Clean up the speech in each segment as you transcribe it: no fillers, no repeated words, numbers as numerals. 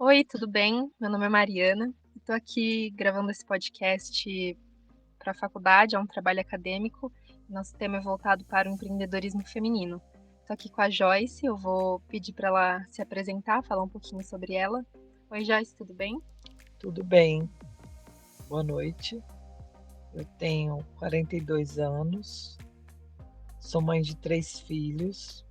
Oi, tudo bem? Meu nome é Mariana. Estou aqui gravando esse podcast para a faculdade, é um trabalho acadêmico. Nosso tema é voltado para o empreendedorismo feminino. Estou aqui com a Joyce, eu vou pedir para ela se apresentar, falar um pouquinho sobre ela. Oi, Joyce, tudo bem? Tudo bem, boa noite. Eu tenho 42 anos, sou mãe de 3 filhos,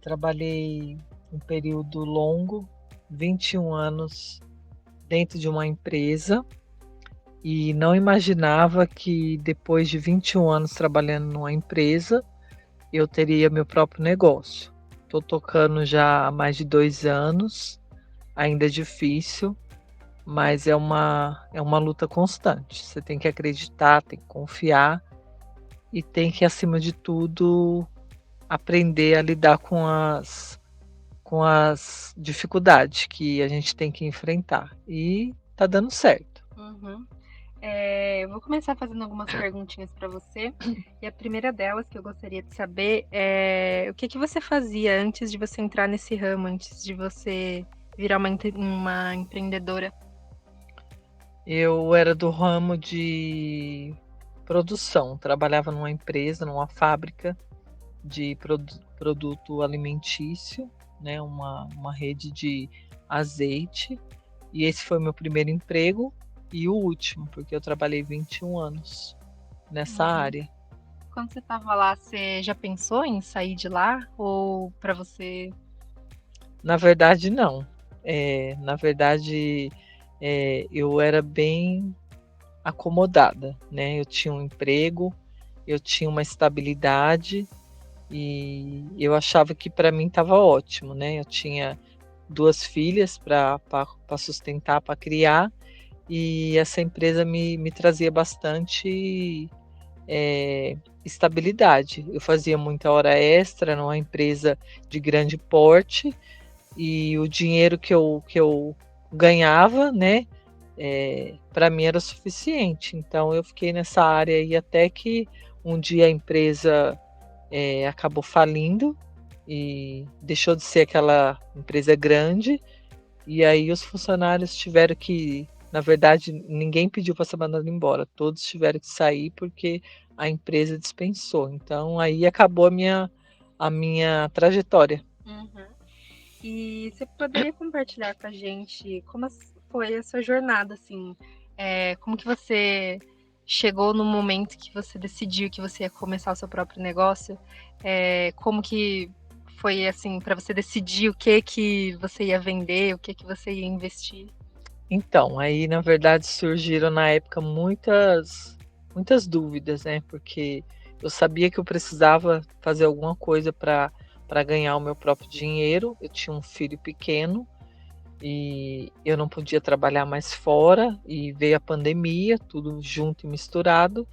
trabalhei um período longo, 21 anos, dentro de uma empresa e não imaginava que depois de 21 anos trabalhando numa empresa, eu teria meu próprio negócio. Estou tocando já há mais de 2 anos, ainda é difícil, mas é uma luta constante. Você tem que acreditar, tem que confiar e tem que, acima de tudo, aprender a lidar com as dificuldades que a gente tem que enfrentar. E tá dando certo. Uhum. Eu vou começar fazendo algumas perguntinhas para você. E a primeira delas que eu gostaria de saber é o que que você fazia antes de você entrar nesse ramo, antes de você virar uma empreendedora? Eu era do ramo de produção, trabalhava numa empresa, numa fábrica de produto alimentício, né, uma rede de azeite. E esse foi meu primeiro emprego e o último, porque eu trabalhei 21 anos nessa Uhum. área. Quando você estava lá, você já pensou em sair de lá? Ou para você. Na verdade, não. Na verdade, eu era bem acomodada, né? Eu tinha um emprego, eu tinha uma estabilidade e eu achava que para mim estava ótimo, né? Eu tinha 2 filhas para sustentar, para criar, e essa empresa me trazia bastante estabilidade. Eu fazia muita hora extra numa empresa de grande porte e o dinheiro que eu ganhava, né, para mim era suficiente. Então eu fiquei nessa área aí até que um dia a empresa acabou falindo e deixou de ser aquela empresa grande, e aí os funcionários tiveram que, na verdade, ninguém pediu para ser mandado embora, todos tiveram que sair porque a empresa dispensou. Então aí acabou a minha trajetória. Uhum. E você poderia compartilhar com a gente como foi a sua jornada, assim? Como que você chegou no momento que você decidiu que você ia começar o seu próprio negócio? Como que foi, assim, para você decidir o que você ia vender, o que você ia investir? Então, aí na verdade surgiram na época muitas dúvidas, né, porque eu sabia que eu precisava fazer alguma coisa para ganhar o meu próprio dinheiro. Eu tinha um filho pequeno e eu não podia trabalhar mais fora, e veio a pandemia, tudo junto e misturado.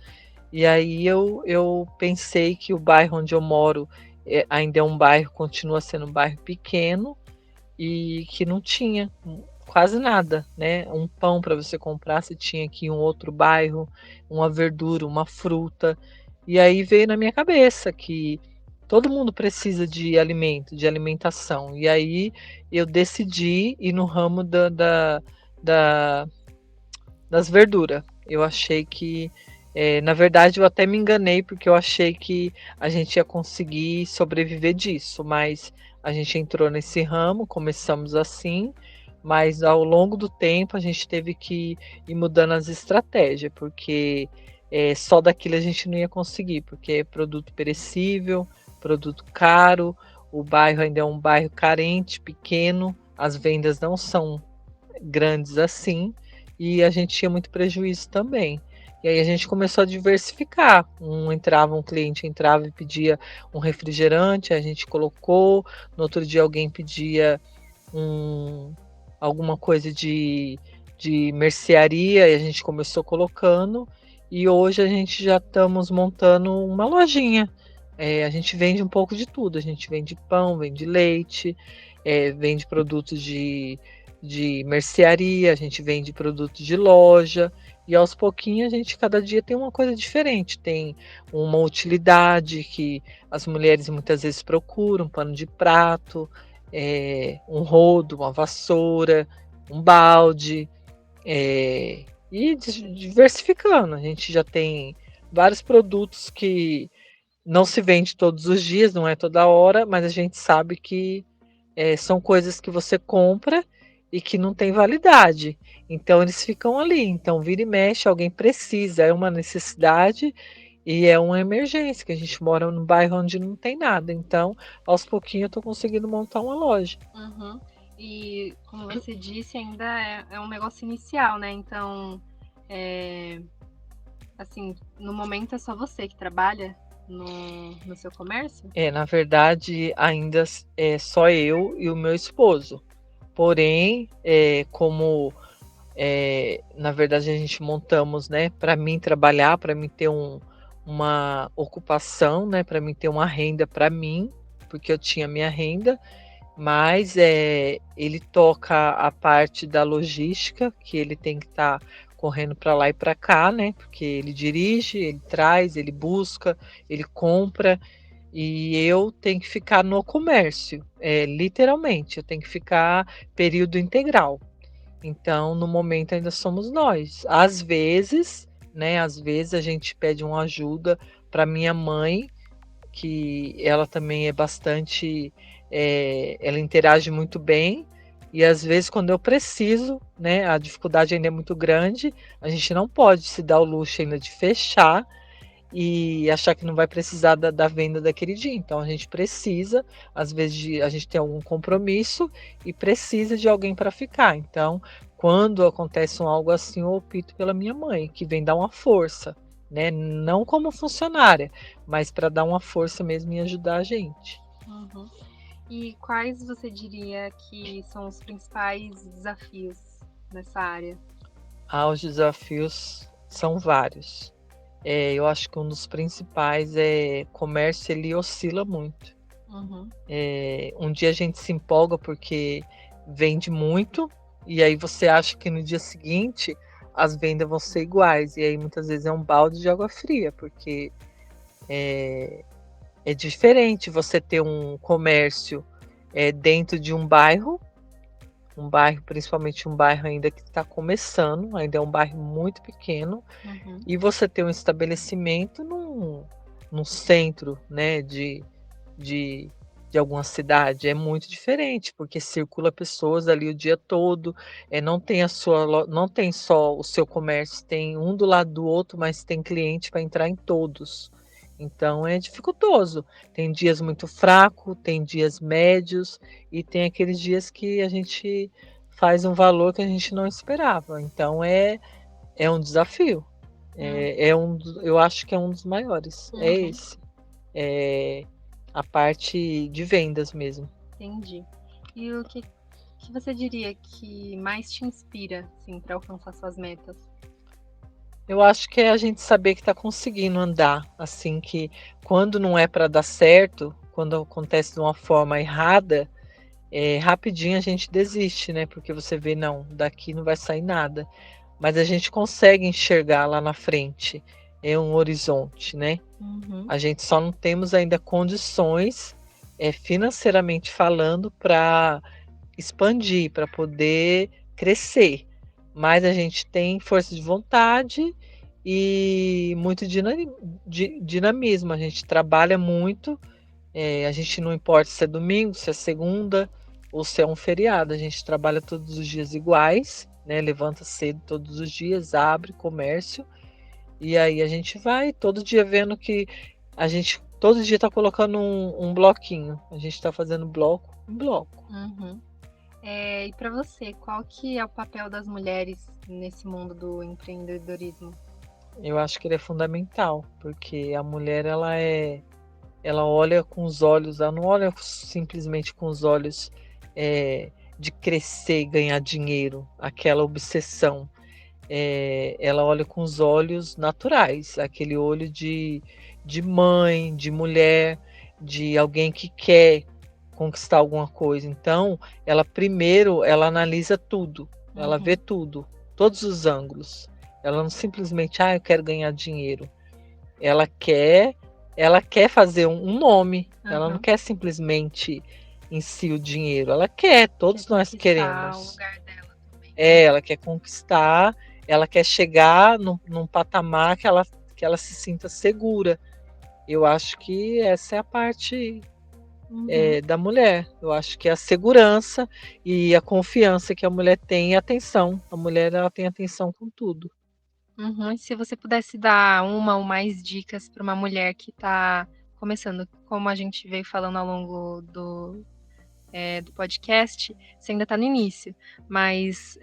E aí eu pensei que o bairro onde eu moro, ainda é um bairro, continua sendo um bairro pequeno e que não tinha quase nada, né? Um pão para você comprar, você tinha que ir em um outro bairro, uma verdura, uma fruta. E aí veio na minha cabeça que todo mundo precisa de alimento, de alimentação. E aí eu decidi ir no ramo da das verduras. Eu achei que, na verdade, eu até me enganei, porque eu achei que a gente ia conseguir sobreviver disso, mas a gente entrou nesse ramo, começamos assim, mas ao longo do tempo a gente teve que ir mudando as estratégias, porque só daquilo a gente não ia conseguir, porque é produto perecível, produto caro, o bairro ainda é um bairro carente, pequeno, as vendas não são grandes assim, e a gente tinha muito prejuízo também. E aí a gente começou a diversificar. Um cliente entrava e pedia um refrigerante, a gente colocou. No outro dia alguém pedia um, alguma coisa de mercearia, e a gente começou colocando. E hoje a gente já estamos montando uma lojinha. A gente vende um pouco de tudo. A gente vende pão, vende leite, vende produtos de mercearia, a gente vende produtos de loja, e aos pouquinhos a gente cada dia tem uma coisa diferente, tem uma utilidade que as mulheres muitas vezes procuram, pano de prato, um rodo, uma vassoura, um balde, e diversificando. A gente já tem vários produtos que não se vende todos os dias, não é toda hora, mas a gente sabe que são coisas que você compra e que não tem validade. Então eles ficam ali. Então vira e mexe, alguém precisa, é uma necessidade e é uma emergência, que a gente mora num bairro onde não tem nada. Então, aos pouquinhos eu estou conseguindo montar uma loja. Uhum. E como você disse, ainda é um negócio inicial, né? Então, assim, no momento é só você que trabalha no seu comércio? Na verdade, ainda é só eu e o meu esposo. Porém, como na verdade a gente montamos, né, para mim trabalhar, para mim ter uma ocupação, né, para mim ter uma renda para mim, porque eu tinha minha renda, mas ele toca a parte da logística, que ele tem que estar correndo para lá e para cá, né, porque ele dirige, ele traz, ele busca, ele compra, e eu tenho que ficar no comércio, literalmente, eu tenho que ficar período integral. Então, no momento ainda somos nós. Às vezes, né, às vezes a gente pede uma ajuda para minha mãe, que ela também é bastante, ela interage muito bem, e às vezes quando eu preciso, né, a dificuldade ainda é muito grande, a gente não pode se dar o luxo ainda de fechar e achar que não vai precisar da venda daquele dia. Então a gente precisa, às vezes, a gente tem algum compromisso e precisa de alguém para ficar. Então, quando acontece algo assim, eu opto pela minha mãe, que vem dar uma força, né? Não como funcionária, mas para dar uma força mesmo e ajudar a gente. Uhum. E quais você diria que são os principais desafios nessa área? Os desafios são vários. Eu acho que um dos principais comércio, ele oscila muito. Uhum. Um dia a gente se empolga porque vende muito, e aí você acha que no dia seguinte as vendas vão ser iguais, e aí muitas vezes é um balde de água fria, porque é diferente você ter um comércio dentro de um bairro, principalmente um bairro ainda que está começando, ainda é um bairro muito pequeno, e você ter um estabelecimento num centro, né, de, de alguma cidade. É muito diferente, porque circula pessoas ali o dia todo, não tem só o seu comércio, tem um do lado do outro, mas tem cliente para entrar em todos. Então é dificultoso. Tem dias muito fracos, tem dias médios e tem aqueles dias que a gente faz um valor que a gente não esperava. Então é um desafio. Eu acho que é um dos maiores. É esse. É a parte de vendas mesmo. Entendi. E o que você diria que mais te inspira, assim, para alcançar suas metas? Eu acho que é a gente saber que está conseguindo andar, assim, que quando não é para dar certo, quando acontece de uma forma errada, rapidinho a gente desiste, né? Porque você vê, não, daqui não vai sair nada. Mas a gente consegue enxergar lá na frente, um horizonte, né? A gente só não temos ainda condições, financeiramente falando, para expandir, para poder crescer. Mas a gente tem força de vontade e muito dinamismo. A gente trabalha muito, a gente não importa se é domingo, se é segunda ou se é um feriado. A gente trabalha todos os dias iguais, né? Levanta cedo todos os dias, abre comércio. E aí a gente vai todo dia vendo que a gente todo dia está colocando um bloquinho. A gente está fazendo bloco em bloco. E para você, qual que é o papel das mulheres nesse mundo do empreendedorismo? Eu acho que ele é fundamental, porque a mulher ela olha com os olhos, ela não olha simplesmente com os olhos de crescer e ganhar dinheiro, aquela obsessão. Ela olha com os olhos naturais, aquele olho de mãe, de mulher, de alguém que quer conquistar alguma coisa. Então, ela analisa tudo, ela vê tudo, todos os ângulos. Ela não simplesmente, eu quero ganhar dinheiro. Ela quer fazer um nome. Ela não quer simplesmente em si o dinheiro. Ela quer, todos Quer nós conquistar o queremos. lugar dela também, né? Ela quer conquistar, ela quer chegar num patamar que ela se sinta segura. Eu acho que essa é a parte Uhum, da mulher. Eu acho que é a segurança e a confiança que a mulher tem e a atenção. A mulher ela tem atenção com tudo. uhum. E se você pudesse dar uma ou mais dicas para uma mulher que está começando, como a gente veio falando ao longo do podcast, você ainda está no início, mas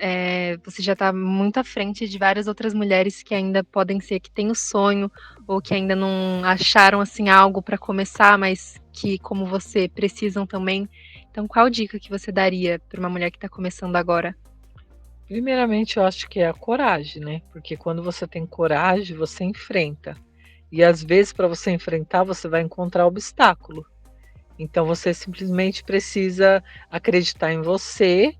você já está muito à frente de várias outras mulheres que ainda podem ser que têm o sonho ou que ainda não acharam assim algo para começar, mas que, como você, precisam também. Então, qual dica que você daria para uma mulher que está começando agora? Primeiramente, eu acho que é a coragem, né? Porque quando você tem coragem, você enfrenta. E às vezes, para você enfrentar, você vai encontrar obstáculo. Então, você simplesmente precisa acreditar em você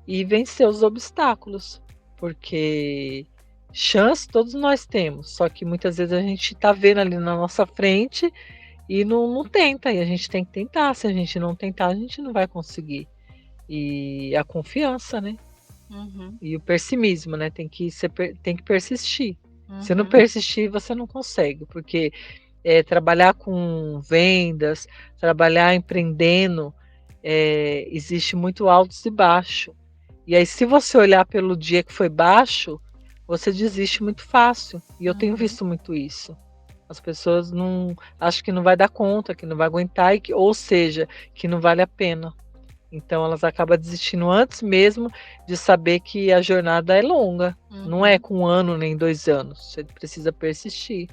e vencer os obstáculos. Porque chance todos nós temos, só que muitas vezes a gente está vendo ali na nossa frente e não tenta. E a gente tem que tentar. Se a gente não tentar, a gente não vai conseguir. E a confiança, né? Uhum, E o pessimismo, né? Tem que persistir. Se não uhum, persistir, você não consegue, porque trabalhar com vendas, trabalhar empreendendo, existe muito altos e baixos. E aí, se você olhar pelo dia que foi baixo, você desiste muito fácil. E eu tenho uhum. visto muito isso. As pessoas não acham que não vai dar conta, que não vai aguentar, ou seja, que não vale a pena. Então elas acabam desistindo antes mesmo de saber que a jornada é longa. Não é Uhum. com 1 ano nem 2 anos. Você precisa persistir.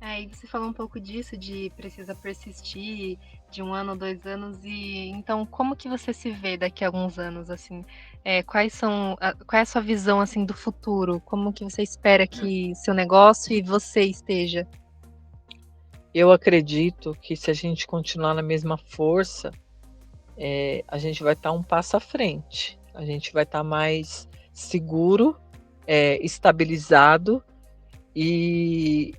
E você falou um pouco disso, de precisa persistir, de 1 ano, 2 anos, e então como que você se vê daqui a alguns anos, assim? Qual é a sua visão, assim, do futuro? Como que você espera que seu negócio e você esteja? Eu acredito que se a gente continuar na mesma força, a gente vai estar um passo à frente. A gente vai estar mais seguro, estabilizado e,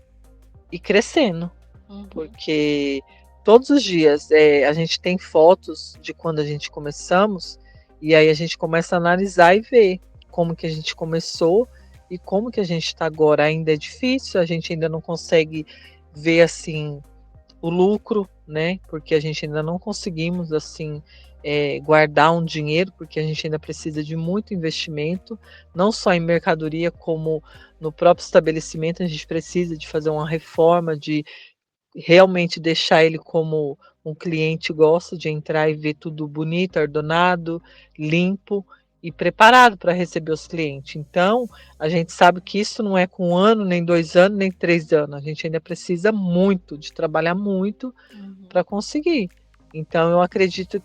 e crescendo. Uhum, Porque todos os dias a gente tem fotos de quando a gente começamos e aí a gente começa a analisar e ver como que a gente começou e como que a gente está agora. Ainda é difícil, a gente ainda não consegue ver assim o lucro, né? Porque a gente ainda não conseguimos assim guardar um dinheiro, porque a gente ainda precisa de muito investimento, não só em mercadoria como no próprio estabelecimento. A gente precisa de fazer uma reforma, de realmente deixar ele como um cliente gosta de entrar e ver tudo bonito, ordenado, limpo e preparado para receber os clientes. Então, a gente sabe que isso não é com 1 ano, nem 2 anos, nem 3 anos. A gente ainda precisa muito, de trabalhar muito uhum, para conseguir. Então, eu acredito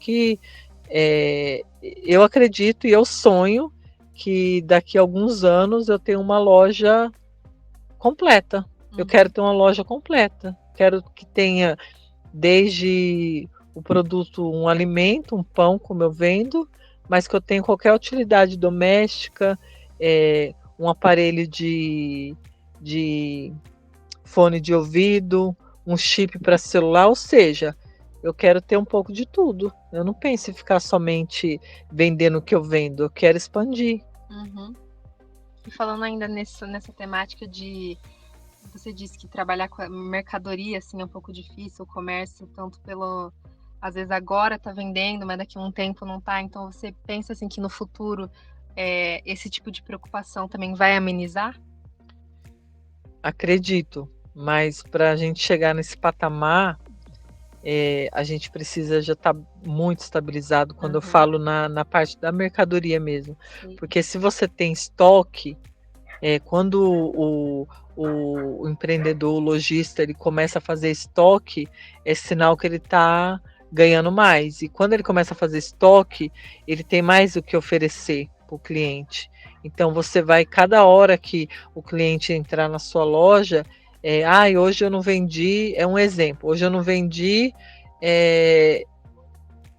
e eu sonho que daqui a alguns anos eu tenha uma loja completa. Eu quero uhum, ter uma loja completa. Quero que tenha desde o produto, um alimento, um pão, como eu vendo, mas que eu tenha qualquer utilidade doméstica, um aparelho de fone de ouvido, um chip para celular, ou seja, eu quero ter um pouco de tudo. Eu não penso em ficar somente vendendo o que eu vendo, eu quero expandir. uhum. E falando ainda nessa temática de você disse que trabalhar com a mercadoria, assim, é um pouco difícil, o comércio, tanto pelo às vezes agora tá vendendo, mas daqui a um tempo não tá, então você pensa, assim, que no futuro, esse tipo de preocupação também vai amenizar? Acredito, mas para a gente chegar nesse patamar, a gente precisa já estar muito estabilizado quando eu Aham, falo na parte da mercadoria mesmo. sei. Porque se você tem estoque, quando o empreendedor, o lojista, ele começa a fazer estoque, é sinal que ele está ganhando mais. E quando ele começa a fazer estoque, ele tem mais o que oferecer para o cliente. Então você vai, cada hora que o cliente entrar na sua loja, hoje eu não vendi, é um exemplo, hoje eu não vendi é,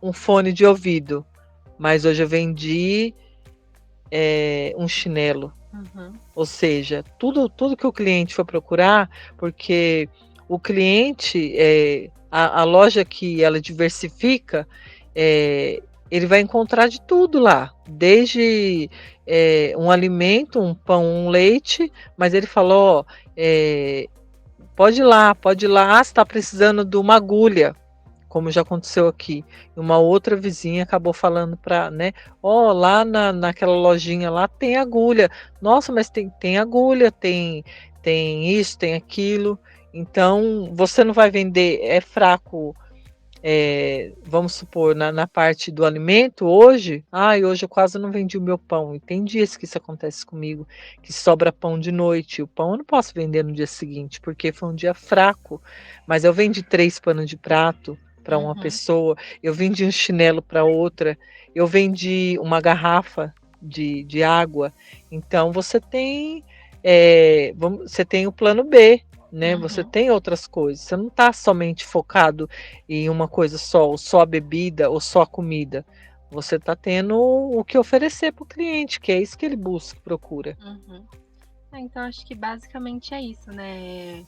um fone de ouvido, mas hoje eu vendi um chinelo. Uhum, Ou seja, tudo que o cliente for procurar, porque o cliente, a loja que ela diversifica, ele vai encontrar de tudo lá, desde um alimento, um pão, um leite, mas ele falou, ó, pode ir lá, você está precisando de uma agulha, como já aconteceu aqui. E uma outra vizinha acabou falando para, né, ó, lá naquela lojinha lá tem agulha. Nossa, mas tem agulha, tem isso, tem aquilo. Então, você não vai vender, é fraco, vamos supor, na parte do alimento hoje, hoje eu quase não vendi o meu pão. E tem dias que isso acontece comigo, que sobra pão de noite. O pão eu não posso vender no dia seguinte, porque foi um dia fraco. Mas eu vendi 3 panos de prato para uma Uhum. pessoa, eu vendi um chinelo para outra, eu vendi uma garrafa de água. Então você tem o plano B, né? Você Uhum. tem outras coisas. Você não está somente focado em uma coisa só, ou só a bebida, ou só a comida. Você está tendo o que oferecer para o cliente, que é isso que ele busca, procura. Uhum. Então acho que basicamente é isso, né?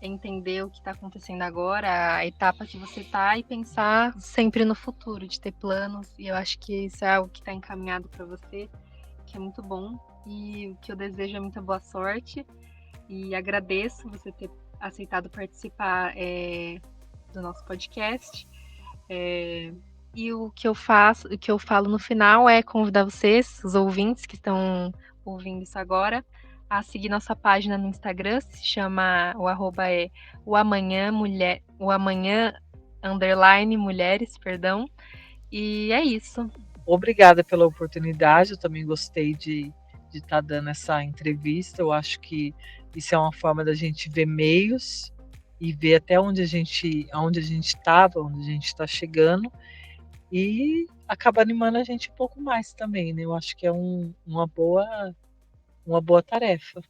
Entender o que está acontecendo agora, a etapa que você tá e pensar sempre no futuro, de ter planos. E eu acho que isso é algo que está encaminhado para você, que é muito bom. E o que eu desejo é muita boa sorte. E agradeço você ter aceitado participar do nosso podcast. E o que eu faço, o que eu falo no final é convidar vocês, os ouvintes que estão ouvindo isso agora, a seguir nossa página no Instagram, se chama, o arroba é o amanhã mulher, o amanhã underline mulheres, perdão. E é isso. Obrigada pela oportunidade, eu também gostei de estar dando essa entrevista. Eu acho que isso é uma forma da gente ver meios e ver até onde a gente estava, onde a gente está chegando, e acaba animando a gente um pouco mais também, né? Eu acho que é uma boa tarefa.